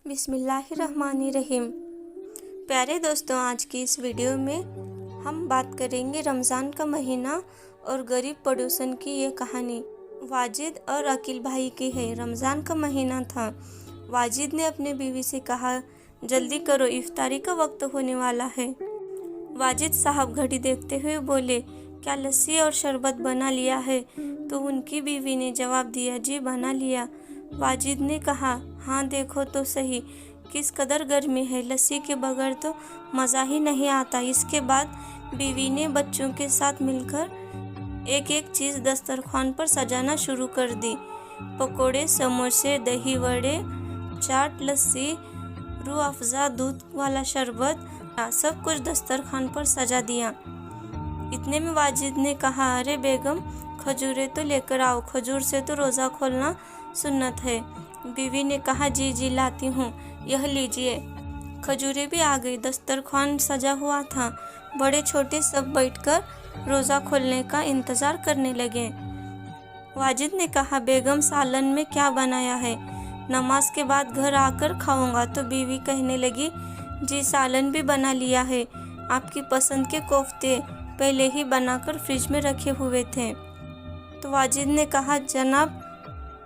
बिस्मिल्लाहिर्रहमानिर्रहीम। प्यारे दोस्तों, आज की इस वीडियो में हम बात करेंगे रमज़ान का महीना और गरीब पड़ोसन की ये कहानी वाजिद और अकील भाई की है। रमज़ान का महीना था। वाजिद ने अपने बीवी से कहा, जल्दी करो, इफ्तारी का वक्त होने वाला है। वाजिद साहब घड़ी देखते हुए बोले, क्या लस्सी और शरबत बना लिया है? तो उनकी बीवी ने जवाब दिया, जी बना लिया। वाजिद ने कहा, हाँ देखो तो सही किस कदर गर्मी है, लस्सी के बगैर तो मज़ा ही नहीं आता। इसके बाद बीवी ने बच्चों के साथ मिलकर एक एक चीज़ दस्तरखान पर सजाना शुरू कर दी। पकोड़े, समोसे, दही वड़े, चाट, लस्सी, रूह अफ़ज़ा, दूध वाला शरबत, सब कुछ दस्तरखान पर सजा दिया। इतने में वाजिद ने कहा, अरे बेगम, खजूरें तो लेकर आओ, खजूर से तो रोज़ा खोलना सुन्नत है। बीवी ने कहा, जी जी लाती हूँ, यह लीजिए। खजूरें भी आ गई। दस्तरखान सजा हुआ था। बड़े छोटे सब बैठकर रोज़ा खोलने का इंतज़ार करने लगे। वाजिद ने कहा, बेगम सालन में क्या बनाया है? नमाज के बाद घर आकर खाऊंगा। तो बीवी कहने लगी, जी सालन भी बना लिया है, आपकी पसंद के कोफ्ते पहले ही बनाकर फ्रिज में रखे हुए थे। तो वाजिद ने कहा, जनाब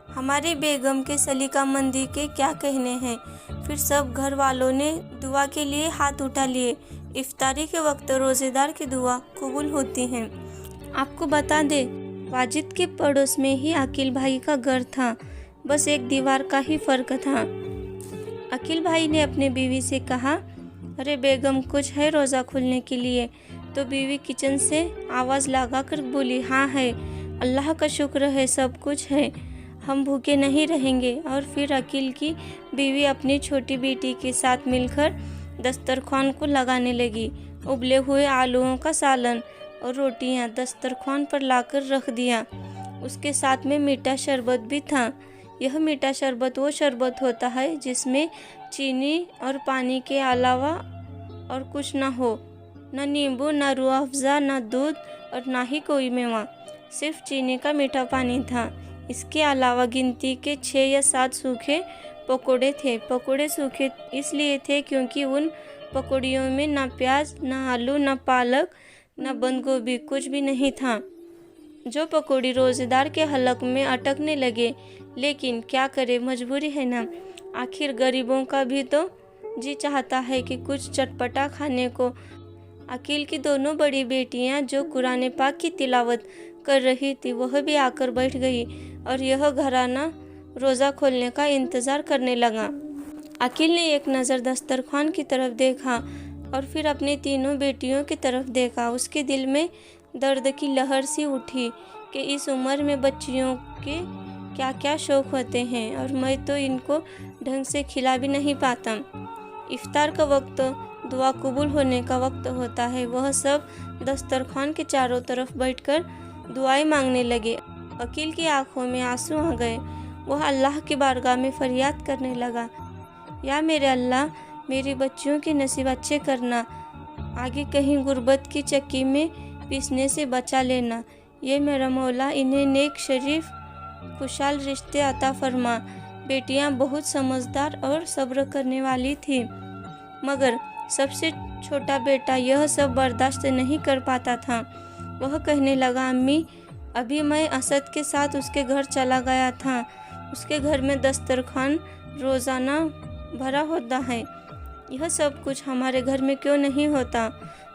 हमारी बेगम के सलीकामंदी के क्या कहने हैं। फिर सब घर वालों ने दुआ के लिए हाथ उठा लिए। इफ्तारी के वक्त रोज़ेदार की दुआ कबूल होती हैं। आपको बता दे, वाजिद के पड़ोस में ही अकील भाई का घर था। बस एक दीवार का ही फ़र्क था। अकील भाई ने अपने बीवी से कहा, अरे बेगम, कुछ है रोज़ा खोलने के लिए? तो बीवी किचन से आवाज़ लगा कर बोली, हाँ है, अल्लाह का शुक्र है, सब कुछ है, हम भूखे नहीं रहेंगे। और फिर अकील की बीवी अपनी छोटी बेटी के साथ मिलकर दस्तरखान को लगाने लगी। उबले हुए आलूओं का सालन और रोटियां दस्तरखान पर लाकर रख दिया। उसके साथ में मीठा शरबत भी था। यह मीठा शरबत वो शरबत होता है जिसमें चीनी और पानी के अलावा और कुछ ना हो, न नींबू, न रूह अफ़ज़ा, न दूध और ना ही कोई मेवा, सिर्फ चीनी का मीठा पानी था। इसके अलावा गिनती के 6 या 7 सूखे पकोड़े थे। पकोड़े सूखे इसलिए थे क्योंकि उन पकौड़ियों में ना प्याज, ना आलू, ना पालक, ना बंद गोभी, कुछ भी नहीं था। जो पकौड़ी रोज़ेदार के हलक में अटकने लगे, लेकिन क्या करे, मजबूरी है ना। आखिर गरीबों का भी तो जी चाहता है कि कुछ चटपटा खाने को। अकील की दोनों बड़ी बेटियां जो कुरान पाक की तिलावत कर रही थी, वह भी आकर बैठ गई और यह घराना रोज़ा खोलने का इंतज़ार करने लगा। अकील ने एक नज़र दस्तरखान की तरफ देखा और फिर अपनी तीनों बेटियों की तरफ देखा। उसके दिल में दर्द की लहर सी उठी कि इस उम्र में बच्चियों के क्या क्या शौक़ होते हैं और मैं तो इनको ढंग से खिला भी नहीं पाता। इफ्तार का वक्त दुआ कबूल होने का वक्त होता है। वह सब दस्तरखान के चारों तरफ बैठकर दुआएं मांगने लगे। अकील की आंखों में आंसू आ गए। वह अल्लाह की बारगाह में फरियाद करने लगा, या मेरे अल्लाह, मेरी बच्चियों के नसीब अच्छे करना, आगे कहीं गुर्बत की चक्की में पीसने से बचा लेना। ये मेरा मौला, इन्हें नेक, शरीफ, खुशहाल रिश्ते अता फरमा। बेटियां बहुत समझदार और सब्र करने वाली थी, मगर सबसे छोटा बेटा यह सब बर्दाश्त नहीं कर पाता था। वह कहने लगा, अम्मी, अभी मैं असद के साथ उसके घर चला गया था। उसके घर में दस्तरखान रोज़ाना भरा होता है। यह सब कुछ हमारे घर में क्यों नहीं होता?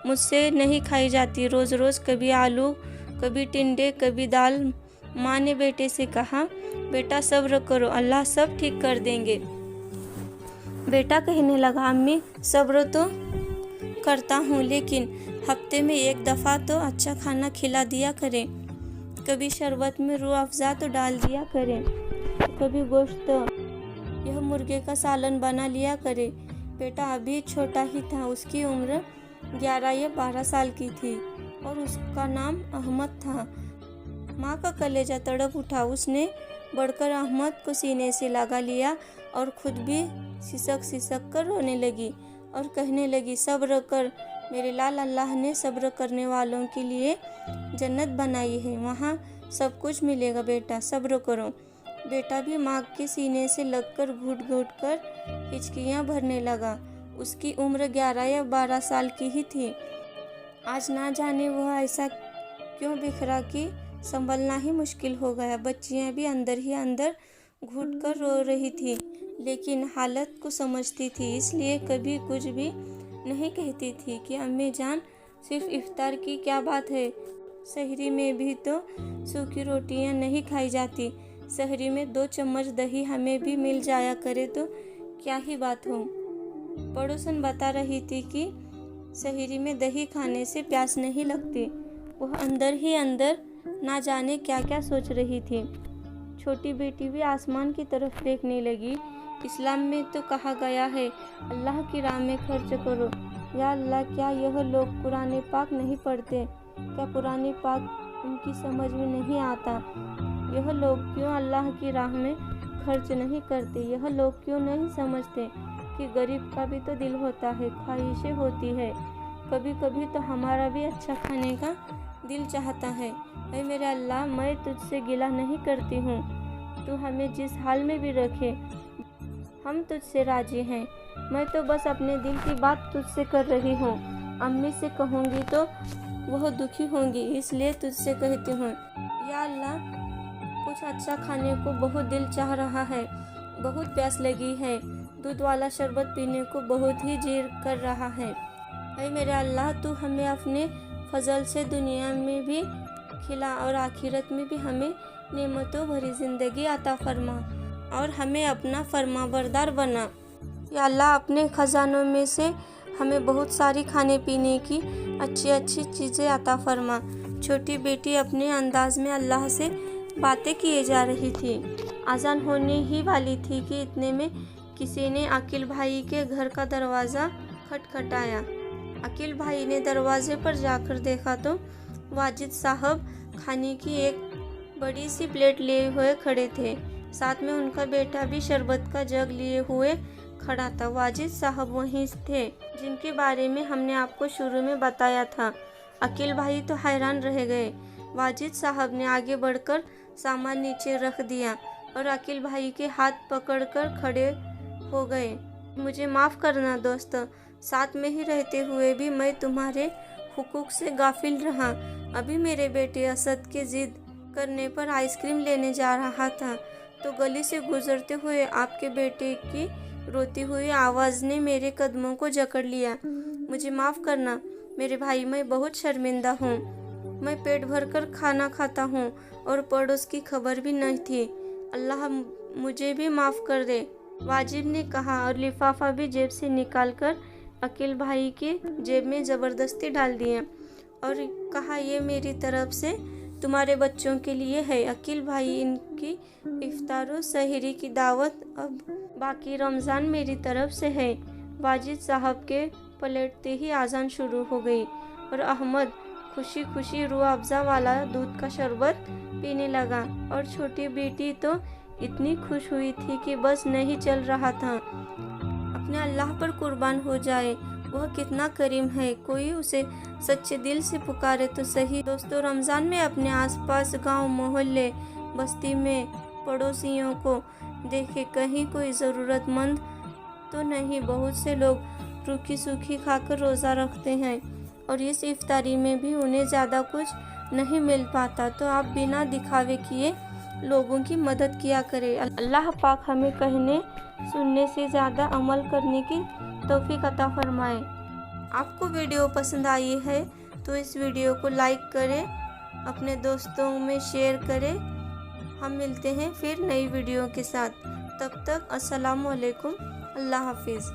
मुझसे नहीं खाई जाती। रोज़ रोज़ कभी आलू, कभी टिंडे, कभी दाल। माँ ने बेटे से कहा, बेटा सब्र करो, अल्लाह सब ठीक कर देंगे। बेटा कहने लगा, अम्मी, सब्र तो करता हूँ, लेकिन हफ्ते में एक दफ़ा तो अच्छा खाना खिला दिया करें। कभी शरबत में रूह अफ़ज़ा तो डाल दिया करें, कभी गोश्त, यह मुर्गे का सालन बना लिया करें। बेटा अभी छोटा ही था। उसकी उम्र 11 या 12 साल की थी और उसका नाम अहमद था। माँ का कलेजा तड़प उठा। उसने बढ़कर अहमद को सीने से लगा लिया और खुद भी सिसक सिसक कर रोने लगी और कहने लगी, सब्र कर मेरे लाल, अल्लाह ने सब्र करने वालों के लिए जन्नत बनाई है, वहाँ सब कुछ मिलेगा बेटा, सब्र करो। बेटा भी माँ के सीने से लगकर घुट घुट कर हिचकियाँ भरने लगा। उसकी उम्र 11 या 12 साल की ही थी। आज ना जाने वह ऐसा क्यों बिखरा कि संभलना ही मुश्किल हो गया। बच्चियाँ भी अंदर ही अंदर घुट कर रो रही थी, लेकिन हालत को समझती थी, इसलिए कभी कुछ भी नहीं कहती थी कि अम्मी जान, सिर्फ इफ्तार की क्या बात है, सहरी में भी तो सूखी रोटियां नहीं खाई जाती। सहरी में 2 चम्मच दही हमें भी मिल जाया करे तो क्या ही बात हो। पड़ोसन बता रही थी कि सहरी में दही खाने से प्यास नहीं लगती। वह अंदर ही अंदर ना जाने क्या क्या सोच रही थी। छोटी बेटी भी आसमान की तरफ देखने लगी। इस्लाम में तो कहा गया है, अल्लाह की राह में खर्च करो। या अल्लाह, क्या यह लोग कुरान पाक नहीं पढ़ते? क्या कुरान पाक उनकी समझ में नहीं आता? यह लोग क्यों अल्लाह की राह में खर्च नहीं करते? यह लोग क्यों नहीं समझते कि गरीब का भी तो दिल होता है, ख्वाहिशें होती है। कभी कभी तो हमारा भी अच्छा खाने का दिल चाहता है। ऐ मेरे अल्लाह, मैं तुझसे गिला नहीं करती हूँ। तू हमें जिस हाल में भी रखे, हम तुझसे राजी हैं। मैं तो बस अपने दिल की बात तुझसे कर रही हूँ। अम्मी से कहूँगी तो वह दुखी होंगी, इसलिए तुझसे कहती हूँ। या अल्लाह, कुछ अच्छा खाने को बहुत दिल चाह रहा है, बहुत प्यास लगी है। दूध वाला शरबत पीने को बहुत ही जी कर रहा है। ऐ मेरे अल्लाह, तू हमें अपने फजल से दुनिया में भी खिला और आखिरत में भी हमें नेमतों भरी ज़िंदगी अता फरमा और हमें अपना फरमाबरदार बना। या अल्लाह, अपने ख़जानों में से हमें बहुत सारी खाने पीने की अच्छी अच्छी चीज़ें अता फरमा। छोटी बेटी अपने अंदाज में अल्लाह से बातें किए जा रही थी। अज़ान होने ही वाली थी कि इतने में किसी ने अकील भाई के घर का दरवाज़ा खटखटाया। अकील भाई ने दरवाजे पर जाकर देखा तो वाजिद साहब खाने की एक बड़ी सी प्लेट लिए हुए खड़े थे। साथ में उनका बेटा भी शरबत का जग लिए हुए खड़ा था। वाजिद साहब वहीं थे जिनके बारे में हमने आपको शुरू में बताया था। अकील भाई तो हैरान रह गए। वाजिद साहब ने आगे बढ़कर सामान नीचे रख दिया और अकील भाई के हाथ पकड़कर खड़े हो गए। मुझे माफ़ करना दोस्त, साथ में ही रहते हुए भी मैं तुम्हारे हुकूक से गाफिल रहा। अभी मेरे बेटे असद के जिद करने पर आइसक्रीम लेने जा रहा था तो गली से गुजरते हुए आपके बेटे की रोती हुई आवाज़ ने मेरे कदमों को जकड़ लिया। मुझे माफ़ करना मेरे भाई, मैं बहुत शर्मिंदा हूँ। मैं पेट भरकर खाना खाता हूँ और पड़ोस की खबर भी नहीं थी। अल्लाह मुझे भी माफ़ कर दे, वाजिब ने कहा और लिफाफा भी जेब से निकालकर अकील भाई के जेब में ज़बरदस्ती डाल दिया और कहा, ये मेरी तरफ से तुम्हारे बच्चों के लिए है। अकील भाई, इनकी इफ्तार सहरी की दावत अब बाकी रमज़ान मेरी तरफ से है। वाजिद साहब के पलटते ही आज़ान शुरू हो गई और अहमद खुशी खुशी रूह अफ़ज़ा वाला दूध का शरबत पीने लगा और छोटी बेटी तो इतनी खुश हुई थी कि बस नहीं चल रहा था। अपने अल्लाह पर कुर्बान हो जाए, वह कितना करीम है, कोई उसे सच्चे दिल से पुकारे तो सही। दोस्तों, रमज़ान में अपने आसपास गांव, मोहल्ले, बस्ती में पड़ोसियों को देखे, कहीं कोई ज़रूरतमंद तो नहीं। बहुत से लोग रूखी सूखी खाकर रोज़ा रखते हैं और इस इफ्तारी में भी उन्हें ज़्यादा कुछ नहीं मिल पाता, तो आप बिना दिखावे किए लोगों की मदद किया करें। अल्लाह पाक हमें कहने सुनने से ज़्यादा अमल करने की तौफीक अता फरमाए। आपको वीडियो पसंद आई है तो इस वीडियो को लाइक करें, अपने दोस्तों में शेयर करें। हम मिलते हैं फिर नई वीडियो के साथ। तब तक अस्सलामु अलैकुम, अल्लाह हाफिज़।